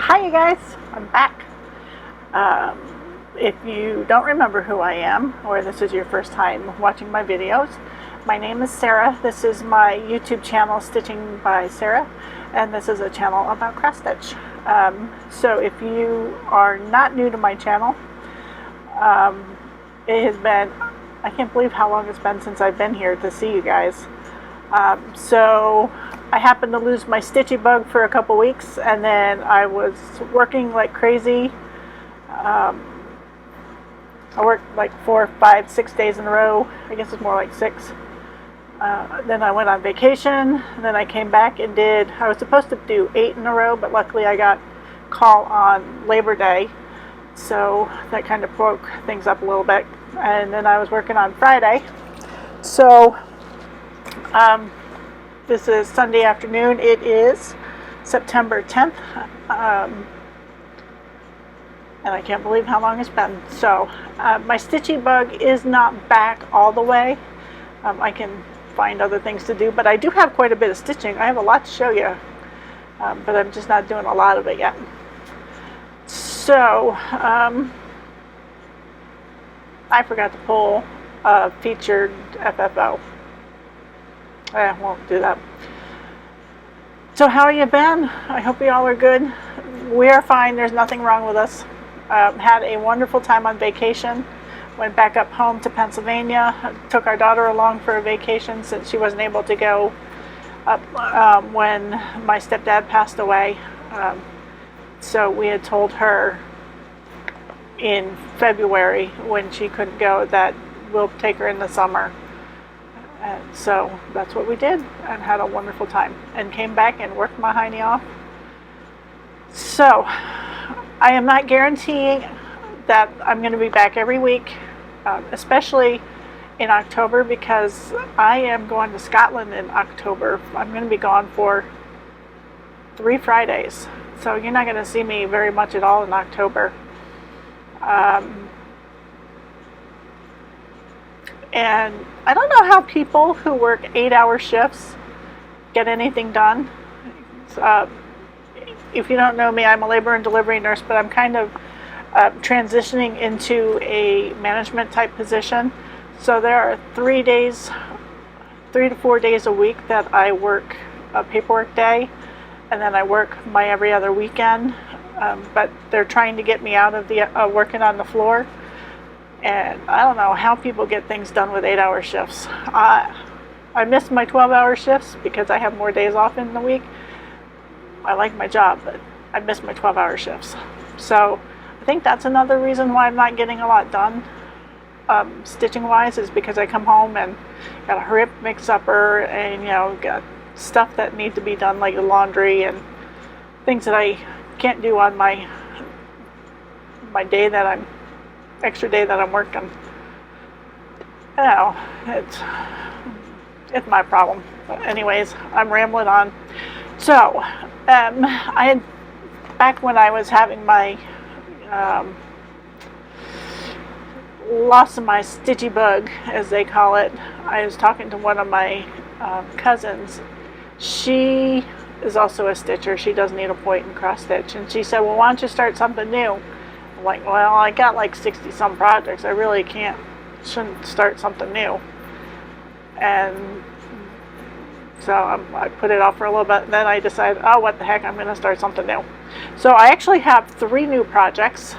Hi you guys, I'm back. If you don't remember who I am, or this is your first time watching my videos, my name is Sarah. This is my YouTube channel, Stitching by Sarah, and this is a channel about cross stitch. So if you are not new to my channel, it has been, I can't believe how long it's been since I've been here to see you guys. So I happened to lose my stitchy bug for a couple weeks, and then I was working like crazy. I worked like 4, 5, 6 days in a row. I guess it's more like 6. Then I went on vacation, and then I came back and I was supposed to do 8 in a row, but luckily I got call on Labor Day, so that kind of broke things up a little bit. And then I was working on Friday. So this is Sunday afternoon. It is September 10th. And I can't believe how long it's been. So my stitchy bug is not back all the way. I can find other things to do, but I do have quite a bit of stitching. I have a lot to show you, but I'm just not doing a lot of it yet. So I forgot to pull a featured FFO. I won't do that. So how you been? I hope you all are good. We are fine. There's nothing wrong with us. Had a wonderful time on vacation. Went back up home to Pennsylvania. Took our daughter along for a vacation since she wasn't able to go up when my stepdad passed away. So we had told her in February, when she couldn't go, that we'll take her in the summer. And so that's what we did, and had a wonderful time, and came back and worked my hiney off. So I am not guaranteeing that I'm going to be back every week, especially in October, because I am going to Scotland in October. I'm going to be gone for 3 Fridays, so you're not going to see me very much at all in October. And I don't know how people who work 8-hour shifts get anything done. If you don't know me, I'm a labor and delivery nurse, but I'm kind of transitioning into a management type position. So there are 3 to 4 days a week that I work a paperwork day, and then I work my every other weekend. But they're trying to get me out of the working on the floor. And I don't know how people get things done with 8-hour shifts. I miss my 12-hour shifts because I have more days off in the week. I like my job, but I miss my 12-hour shifts. So I think that's another reason why I'm not getting a lot done, stitching-wise, is because I come home and got to hurry up, make supper, and got stuff that need to be done, like the laundry and things that I can't do on my extra day that I'm working. It's my problem. But anyways, I'm rambling on. So I had, back when I was having my loss of my stitchy bug, as they call it, I was talking to one of my cousins. She is also a stitcher. She does need a point and cross stitch, and she said, well, why don't you start something new? I'm like, well, I got like 60 some projects. I really shouldn't start something new. And so I put it off for a little bit, and then I decided, oh, what the heck, I'm going to start something new. So I actually have 3 new projects,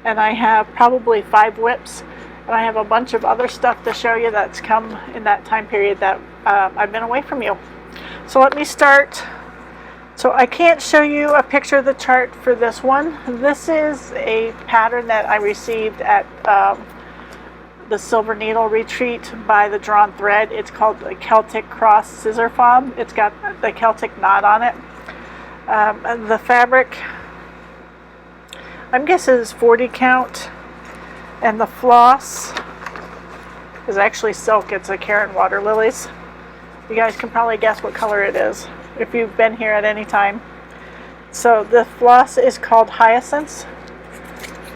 and I have probably 5 whips, and I have a bunch of other stuff to show you that's come in that time period that I've been away from you. So let me start. So I can't show you a picture of the chart for this one. This is a pattern that I received at the Silver Needle Retreat by the Drawn Thread. It's called the Celtic Cross Scissor Fob. It's got the Celtic knot on it. The fabric, I'm guessing, is 40 count, and the floss is actually silk. It's a Karen Water Lilies. You guys can probably guess what color it is if you've been here at any time. So the floss is called Hyacinths.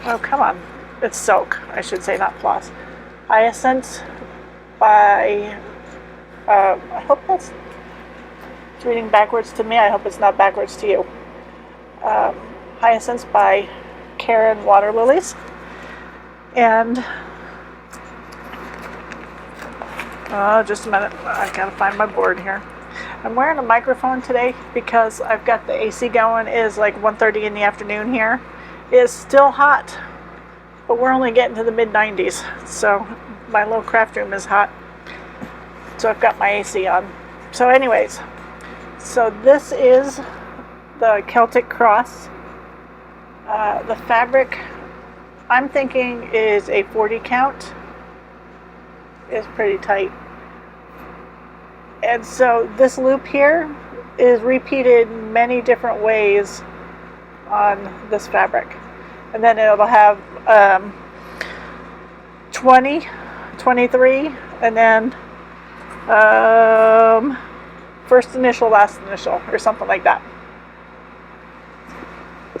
Oh, come on. It's silk, I should say, not floss. Hyacinths by, I hope that's reading backwards to me. I hope it's not backwards to you. hyacinths by Karen Water Lilies. And just a minute, I've got to find my board here. I'm wearing a microphone today because I've got the AC going. It is like 1:30 in the afternoon here. It is still hot, but we're only getting to the mid-90s, so my little craft room is hot. So I've got my AC on. So anyways, so this is the Celtic Cross. The fabric, I'm thinking, is a 40 count. It's pretty tight. And so this loop here is repeated many different ways on this fabric. And then it'll have 20, 23, and then first initial, last initial, or something like that.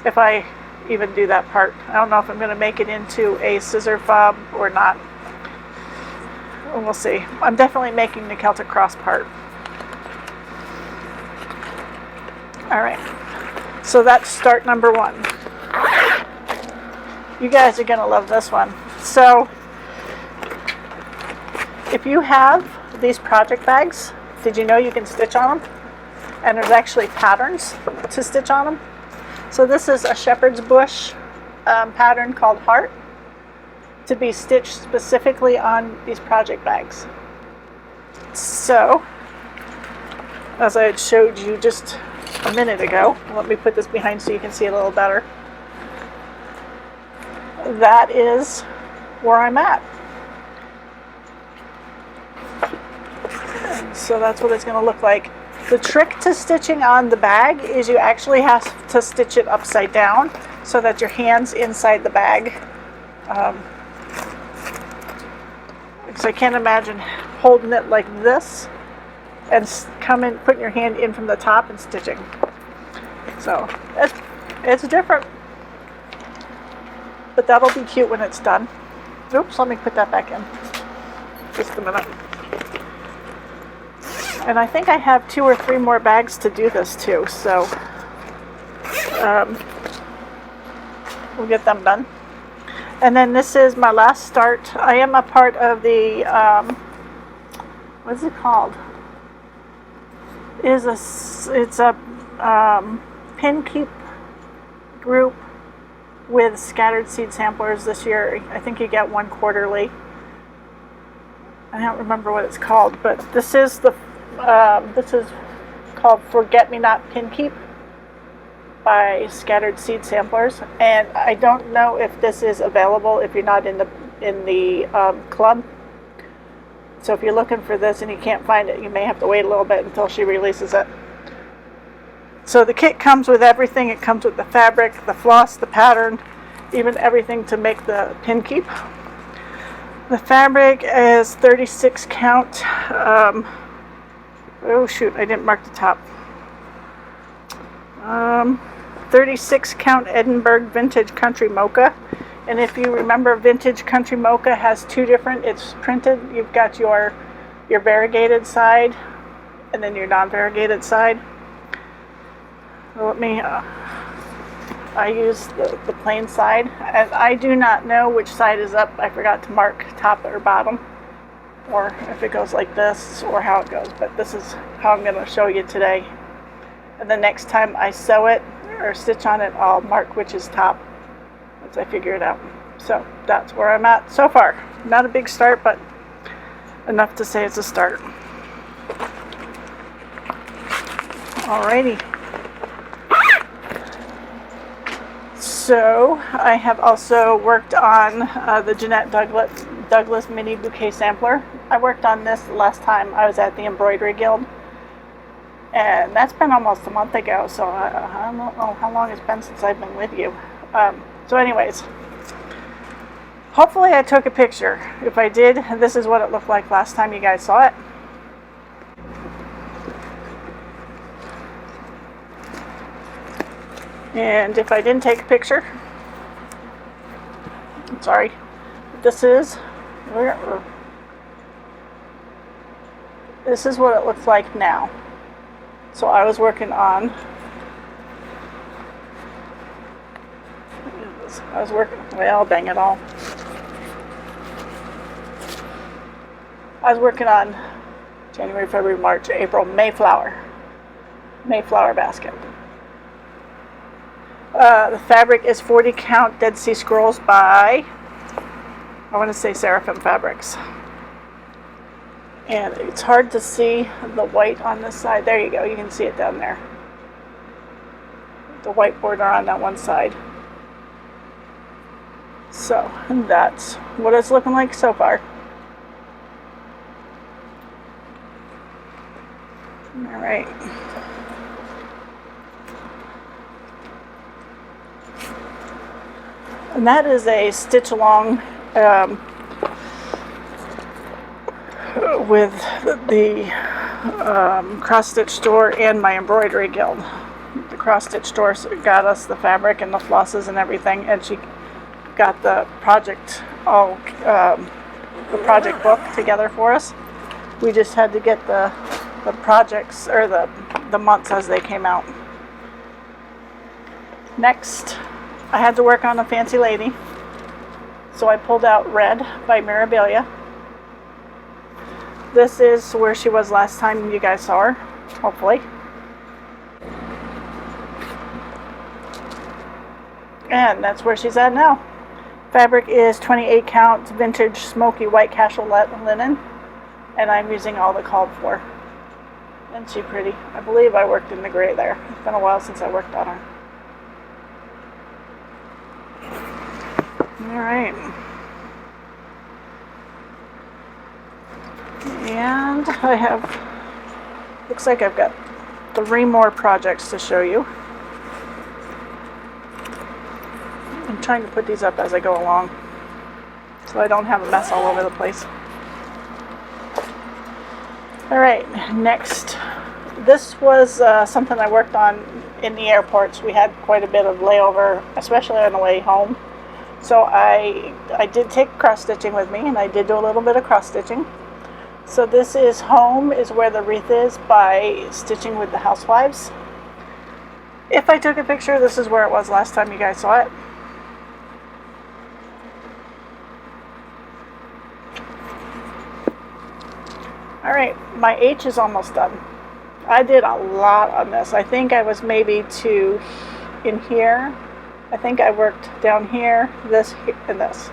If I even do that part. I don't know if I'm going to make it into a scissor fob or not. We'll see. I'm definitely making the Celtic Cross part. Alright, so that's start number 1. You guys are going to love this one. So, if you have these project bags, did you know you can stitch on them? And there's actually patterns to stitch on them. So this is a shepherd's bush pattern called Heart, to be stitched specifically on these project bags. So, as I had showed you just a minute ago, let me put this behind so you can see it a little better. That is where I'm at. So that's what it's going to look like. The trick to stitching on the bag is you actually have to stitch it upside down so that your hand's inside the bag. Because I can't imagine holding it like this and putting your hand in from the top and stitching. So it's different, but that'll be cute when it's done. Oops, let me put that back in. Just a minute. And I think I have 2 or 3 more bags to do this too, so we'll get them done. And then this is my last start. I am a part of the, what is it called? It's a pin keep group with scattered seed samplers this year. I think you get one quarterly. I don't remember what it's called, but this is called Forget Me Not Pin Keep by Scattered Seed Samplers, and I don't know if this is available if you're not in the club. So if you're looking for this and you can't find it, you may have to wait a little bit until she releases it. So the kit comes with everything. It comes with the fabric, the floss, the pattern, even everything to make the pin keep. The fabric is 36 count. Oh shoot, I didn't mark the top. 36 count Edinburgh Vintage Country Mocha. And if you remember, Vintage Country Mocha has 2 different, it's printed. You've got your variegated side and then your non-variegated side. So let me, I use the plain side, and I do not know which side is up. I forgot to mark top or bottom, or if it goes like this, or how it goes, but this is how I'm going to show you today. And the next time I sew it or stitch on it, I'll mark which is top once I figure it out. So that's where I'm at so far. Not a big start, but enough to say it's a start. Alrighty. So I have also worked on the Jeanette Douglas Mini Bouquet Sampler. I worked on this the last time I was at the Embroidery Guild, and that's been almost a month ago, so I don't know how long it's been since I've been with you. So anyways, hopefully I took a picture. If I did, this is what it looked like last time you guys saw it. And if I didn't take a picture, I'm sorry, this is what it looks like now. So I was working on I was working, well, dang it all. I was working on January, February, March, April, Mayflower basket. The fabric is 40 count Dead Sea Scrolls by, I want to say Seraphim Fabrics. And it's hard to see the white on this side. There you go, you can see it down there. The white border on that one side. So that's what it's looking like so far. All right. And that is a stitch along with the cross stitch store and my embroidery guild. The cross stitch store got us the fabric and the flosses and everything, and she got the project the project book together for us. We just had to get the projects or the months as they came out. Next, I had to work on a fancy lady, so I pulled out Red by Mirabilia. This is where she was last time you guys saw her, hopefully. And that's where she's at now. Fabric is 28 count vintage smoky white casual linen, and I'm using all the called for. Isn't she pretty? I believe I worked in the gray there. It's been a while since I worked on her. Alright. And I have, looks like I've got 3 more projects to show you. I'm trying to put these up as I go along so I don't have a mess all over the place. Alright, next. This was something I worked on in the airports. We had quite a bit of layover, especially on the way home. So I did take cross stitching with me, and I did do a little bit of cross stitching. So this is Home is Where the Wreath Is by Stitching with the Housewives. If I took a picture, this is where it was last time you guys saw it. Alright, my H is almost done. I did a lot on this. I think I was maybe to in here. I think I worked down here, this, and this.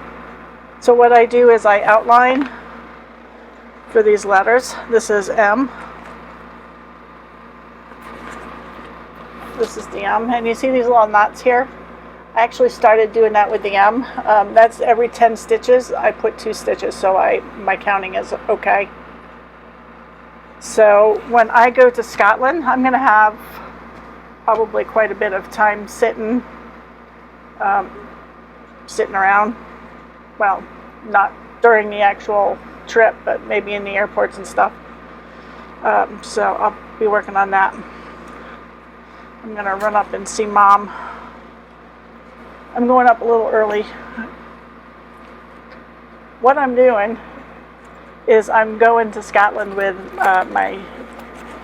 So what I do is I outline for these letters. This is M. This is the M. And you see these little knots here? I actually started doing that with the M. That's every 10 stitches. I put 2 stitches, so my counting is okay. So when I go to Scotland, I'm going to have probably quite a bit of time sitting around. Well, not during the actual trip, but maybe in the airports and stuff. So I'll be working on that. I'm going to run up and see Mom. I'm going up a little early. What I'm doing is I'm going to Scotland with my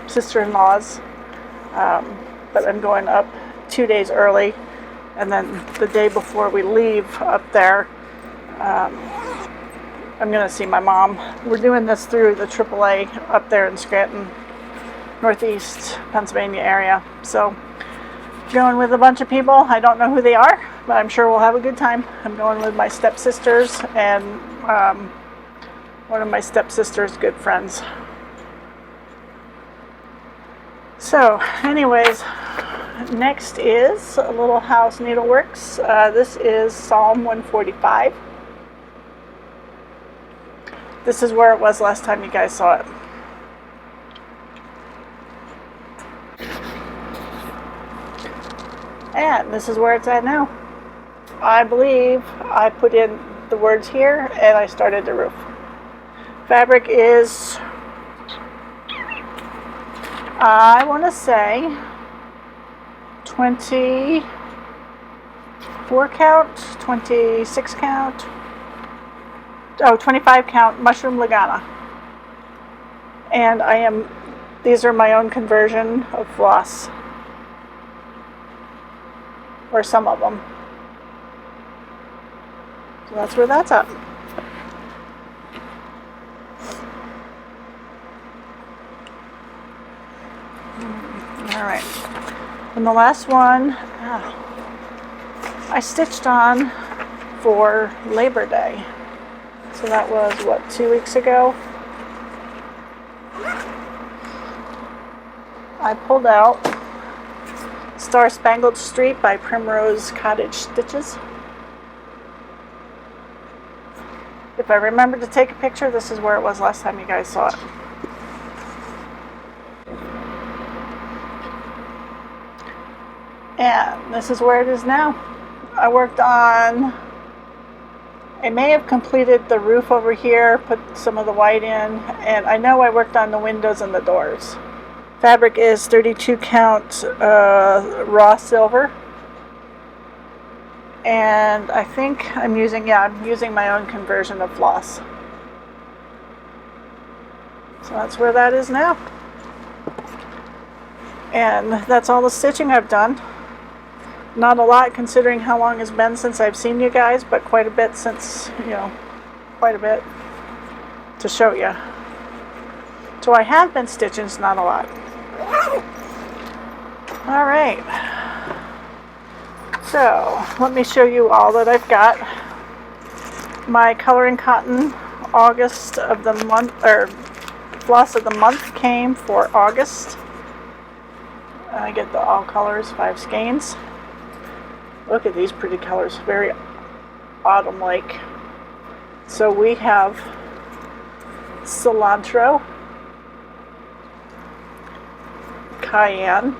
sister-in-laws, but I'm going up 2 days early, and then the day before we leave up there, I'm going to see my mom. We're doing this through the AAA up there in Scranton, Northeast Pennsylvania area. So going with a bunch of people. I don't know who they are, but I'm sure we'll have a good time. I'm going with my stepsisters and one of my stepsister's good friends. So anyways, next is a Little House Needleworks. This is Psalm 145. This is where it was last time you guys saw it. And this is where it's at now. I believe I put in the words here and I started the roof. Fabric is, I want to say 24 count, 26 count, 25 count mushroom Lagana. And these are my own conversion of floss. Or some of them. So that's where that's at. Alright. And the last one, I stitched on for Labor Day. So that was, what, 2 weeks ago? I pulled out Star Spangled Street by Primrose Cottage Stitches. If I remember to take a picture, this is where it was last time you guys saw it. And this is where it is now. I worked on, I may have completed the roof over here, put some of the white in, and I know I worked on the windows and the doors. Fabric is 32 count raw silver. And I think I'm using my own conversion of floss. So that's where that is now. And that's all the stitching I've done. Not a lot considering how long it's been since I've seen you guys, but quite a bit since, quite a bit to show you. So I have been stitching, it's not a lot. Alright. So, let me show you all that I've got. My Coloring Cotton August of the month, or Floss of the Month came for August. I get the all colors, 5 skeins. Look at these pretty colors, very autumn-like. So we have cilantro, cayenne,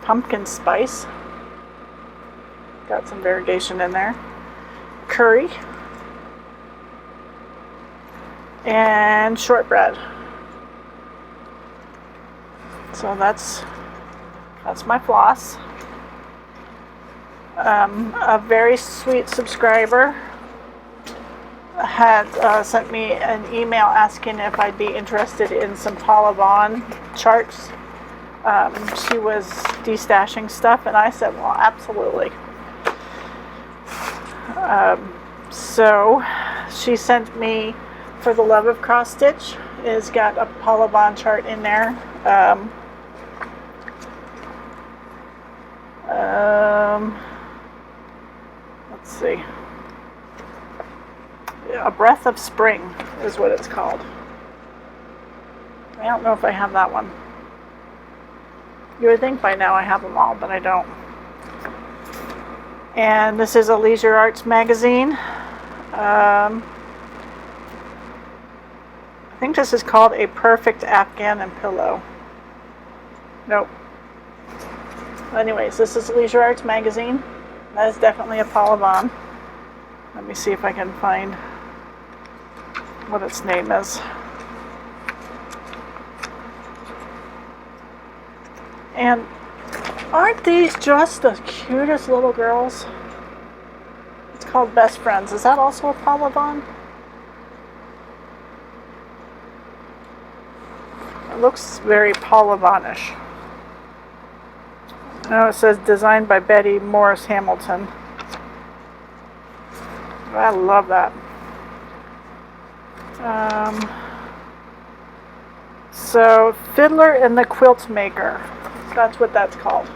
pumpkin spice, got some variegation in there, curry, and shortbread. So that's my floss. A very sweet subscriber had sent me an email asking if I'd be interested in some Paula Vaughn charts. She was destashing stuff, and I said, well, absolutely. So she sent me, For the Love of Cross Stitch, it's got a Paula Vaughn chart in there. Let's see. A Breath of Spring is what it's called. I don't know if I have that one. You would think by now I have them all, but I don't. And this is a Leisure Arts magazine. I think this is called A Perfect Afghan and Pillow. Nope. Anyways, this is Leisure Arts magazine. That is definitely a Paula Vaughn. Let me see if I can find what its name is. And aren't these just the cutest little girls? It's called Best Friends. Is that also a Paula Vaughn? It looks very Paula Vaughn-ish. Now it says designed by Betty Morris Hamilton. I love that. So Fiddler and the Quilt Maker. That's what that's called.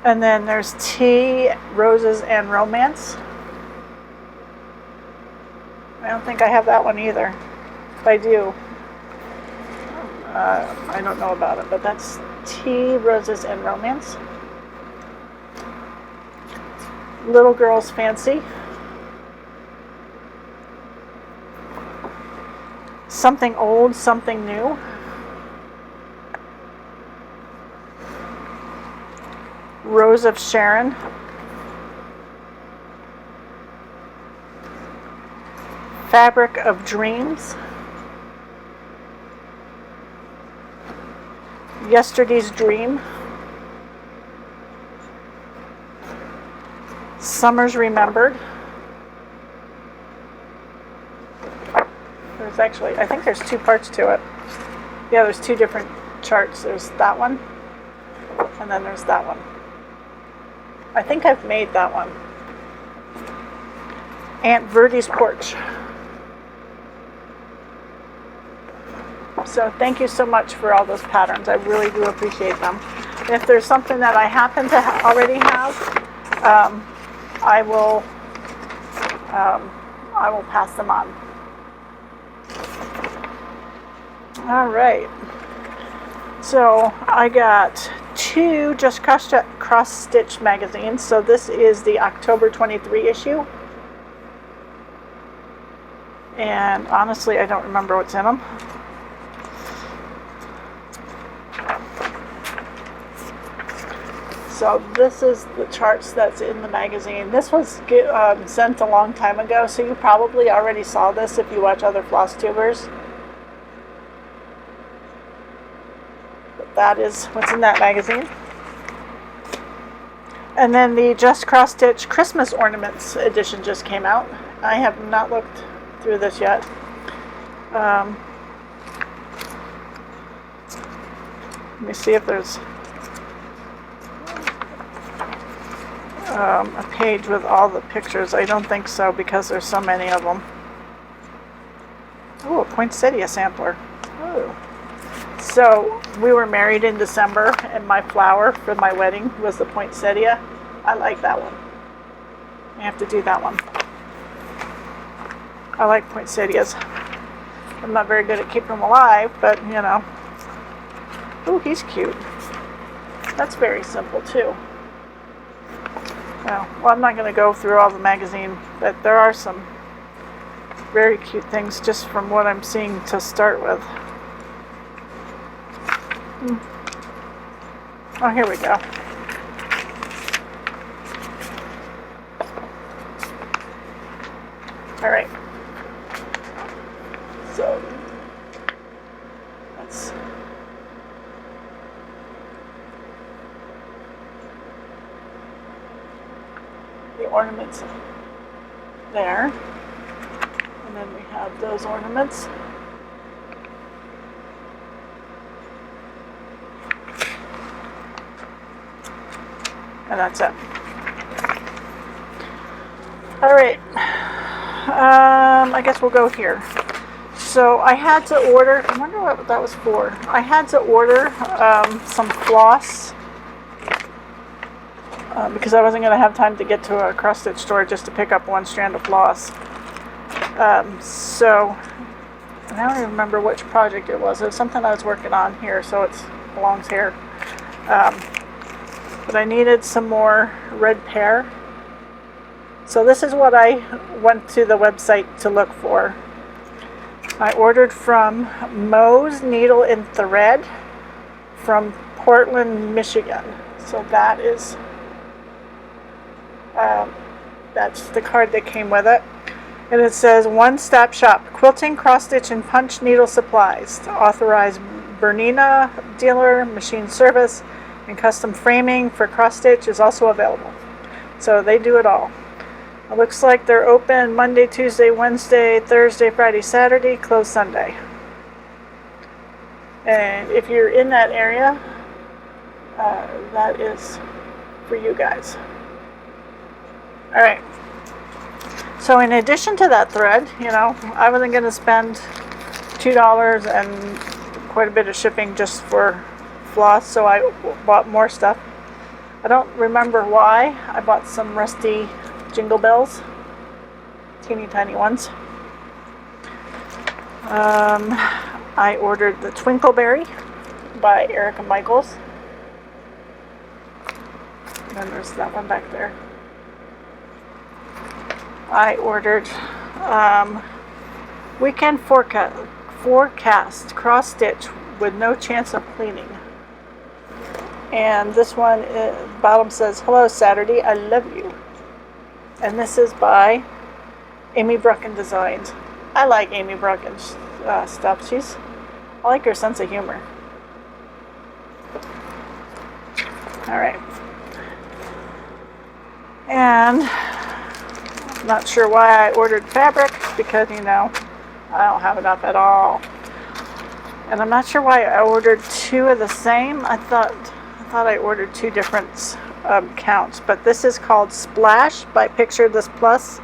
And then there's Tea, Roses, and Romance. I don't think I have that one either. If I do, I don't know about it, but that's Tea, Roses, and Romance. Little Girl's Fancy. Something Old, Something New. Rose of Sharon. Fabric of Dreams. Yesterday's Dream. Summers Remembered. There's actually, I think there's 2 parts to it. Yeah, there's 2 different charts. There's that one, and then there's that one. I think I've made that one. Aunt Verdi's porch. So thank you so much for all those patterns. I really do appreciate them. If there's something that I happen to already have, I will pass them on. All right. So I got 2 Just Cross Stitch magazines. So this is the October 23 issue. And honestly, I don't remember what's in them. So this is the charts that's in the magazine. This was sent a long time ago, so you probably already saw this if you watch other Flosstubers. But that is what's in that magazine. And then the Just Cross Stitch Christmas Ornaments edition just came out. I have not looked through this yet. Let me see if there's a page with all the pictures. I don't think so because there's so many of them. Oh, a poinsettia sampler. Oh. So we were married in December, and my flower for my wedding was the poinsettia. I like that one. I have to do that one. I like poinsettias. I'm not very good at keeping them alive, but you know. Oh, he's cute. That's very simple too. Well, I'm not going to go through all the magazine, but there are some very cute things just from what I'm seeing to start with. Oh, here we go. All right. So that's the ornaments there, and then we have those ornaments, and that's it. All right, I guess we'll go here. So I had to order, I wonder what that was for. I had to order some floss because I wasn't going to have time to get to a cross stitch store just to pick up one strand of floss. So I don't even remember which project it was. It was something I was working on here, so it belongs here. But I needed some more red pear. So this is what I went to the website to look for. I ordered from Moe's Needle and Thread from Portland, Michigan. So that is that's the card that came with it. And it says one-stop shop, quilting, cross-stitch, and punch needle supplies. Authorized Bernina dealer, machine service, and custom framing for cross-stitch is also available. So they do it all. It looks like they're open Monday, Tuesday, Wednesday, Thursday, Friday, Saturday, closed Sunday. And if you're in that area, that is for you guys. All right. So in addition to that thread, you know, I wasn't going to spend $2 and quite a bit of shipping just for floss, so I bought more stuff. I don't remember why. I bought some rusty jingle bells, teeny tiny ones. I ordered the Twinkleberry by Erica Michaels. And then there's that one back there. I ordered Weekend Forecast cross stitch with no chance of cleaning. And this one, bottom says, "Hello Saturday, I love you." And this is by Amy Brucken Designs. I like Amy Brucken's stuff. I like her sense of humor. All right. And I'm not sure why I ordered fabric, because, you know, I don't have enough at all. And I'm not sure why I ordered two of the same. I thought I ordered two different counts, but this is called Splash by Picture This Plus.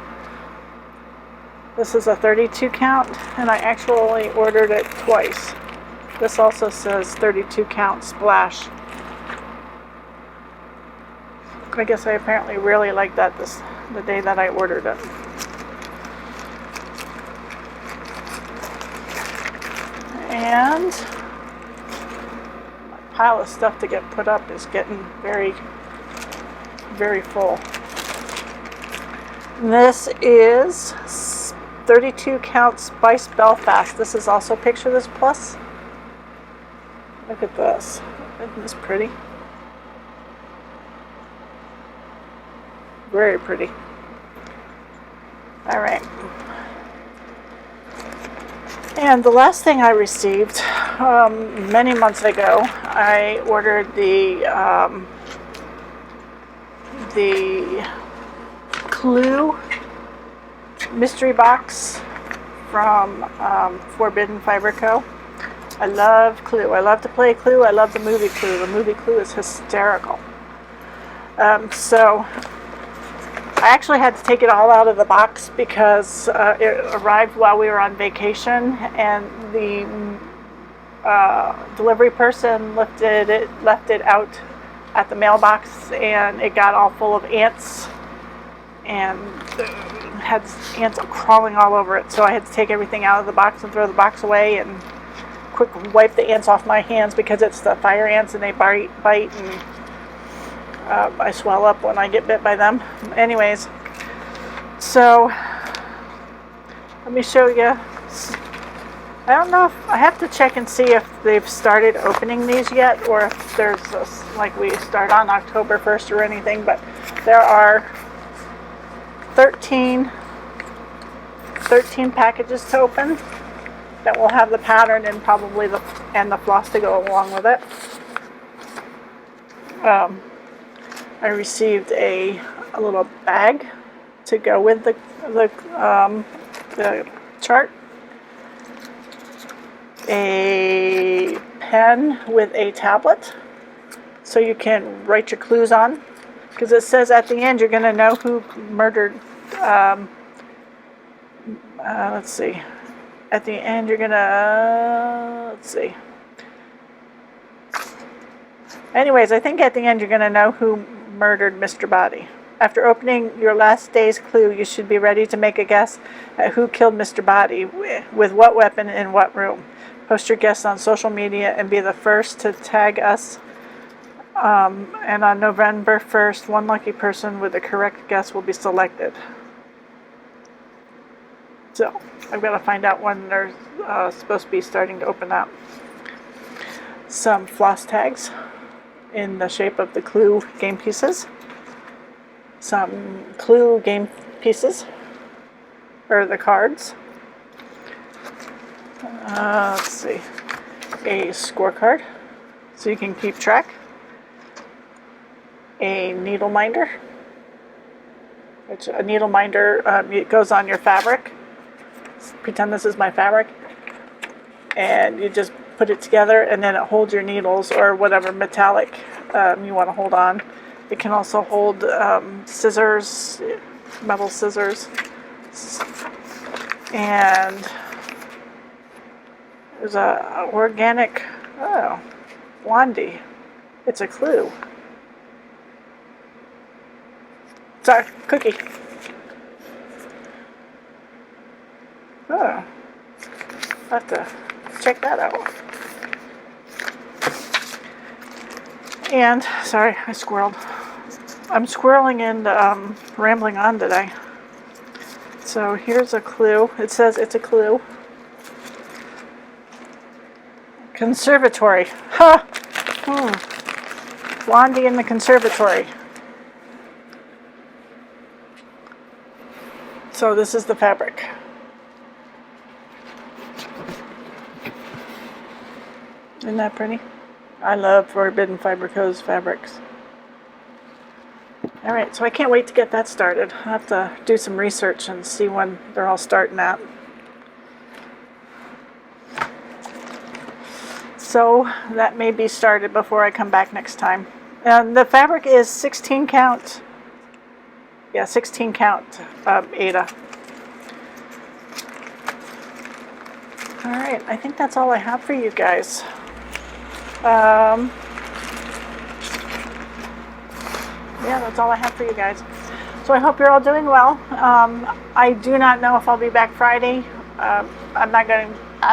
This is a 32 count, and I actually ordered it twice. This also says 32 count Splash. I guess I apparently really liked that the day that I ordered it. And my pile of stuff to get put up is getting very, very full. This is 32 count Spice Belfast. This is also Picture This Plus. Look at this. Isn't this pretty? Very pretty. All right. And the last thing I received many months ago, I ordered the Clue mystery box from Forbidden Fiber Co. I love Clue. I love to play Clue. I love the movie Clue. The movie Clue is hysterical. So I actually had to take it all out of the box because it arrived while we were on vacation, and the delivery person left it out at the mailbox, and it got all full of ants and had ants crawling all over it. So I had to take everything out of the box and throw the box away and quick wipe the ants off my hands because it's the fire ants and they bite and I swell up when I get bit by them. Anyways, so let me show you. I don't know if I have to check and see if they've started opening these yet, or if there's this, like we start on October 1st or anything, but there are 13 packages to open that will have the pattern and probably the floss to go along with it. I received a little bag to go with the chart, a pen with a tablet so you can write your clues on, because it says at the end you're going to know who murdered, let's see, at the end you're going to, let's see, anyways, I think at the end you're going to know who murdered Mr. Body. After opening your last day's clue, you should be ready to make a guess at who killed Mr. Body, with what weapon, in what room. Post your guess on social media and be the first to tag us. And on November 1st, one lucky person with the correct guess will be selected. So, I've got to find out when they're supposed to be starting to open up. Some floss tags in the shape of the Clue game pieces. Some Clue game pieces, or the cards. Let's see, a scorecard so you can keep track. A needle minder, which a needle minder, it goes on your fabric. Pretend this is my fabric, and you just put it together, and then it holds your needles or whatever metallic you want to hold on. It can also hold scissors, metal scissors, and there's a organic, Blondie. It's a clue. Sorry, cookie. Oh, I'll have to check that out. And, sorry, I squirreled. I'm squirreling and rambling on today. So here's a clue. It says it's a clue. Conservatory. Ha! Blondie in the conservatory. So this is the fabric. Isn't that pretty? I love Forbidden Fiber Co.'s fabrics. Alright, so I can't wait to get that started. I'll have to do some research and see when they're all starting at. So that may be started before I come back next time. The fabric is 16 count. Yeah, 16 count Ada. Alright, I think that's all I have for you guys. Yeah, that's all I have for you guys. So I hope you're all doing well. I do not know if I'll be back Friday. I'm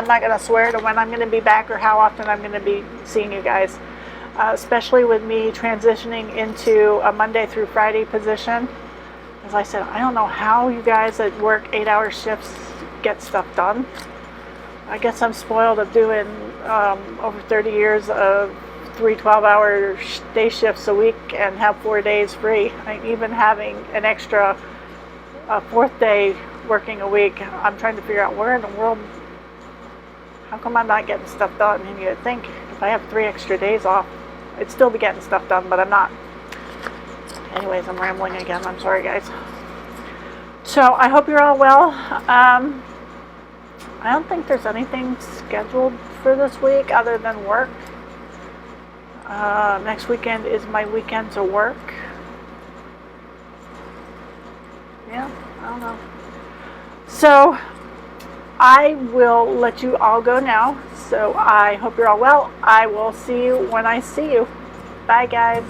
not gonna swear to when I'm gonna be back or how often I'm gonna be seeing you guys. Especially with me transitioning into a Monday through Friday position. As I said, I don't know how you guys that work 8-hour shifts get stuff done. I guess I'm spoiled of doing over 30 years of 3 12-hour day shifts a week and have 4 days free. Even having an extra 4th day working a week, I'm trying to figure out where in the world, how come I'm not getting stuff done? And you'd think if I have 3 extra days off, I'd still be getting stuff done, but I'm not. Anyways, I'm rambling again. I'm sorry, guys. So I hope you're all well. I don't think there's anything scheduled for this week other than work. Next weekend is my weekend to work. Yeah, I don't know. So I will let you all go now. So I hope you're all well. I will see you when I see you. Bye, guys.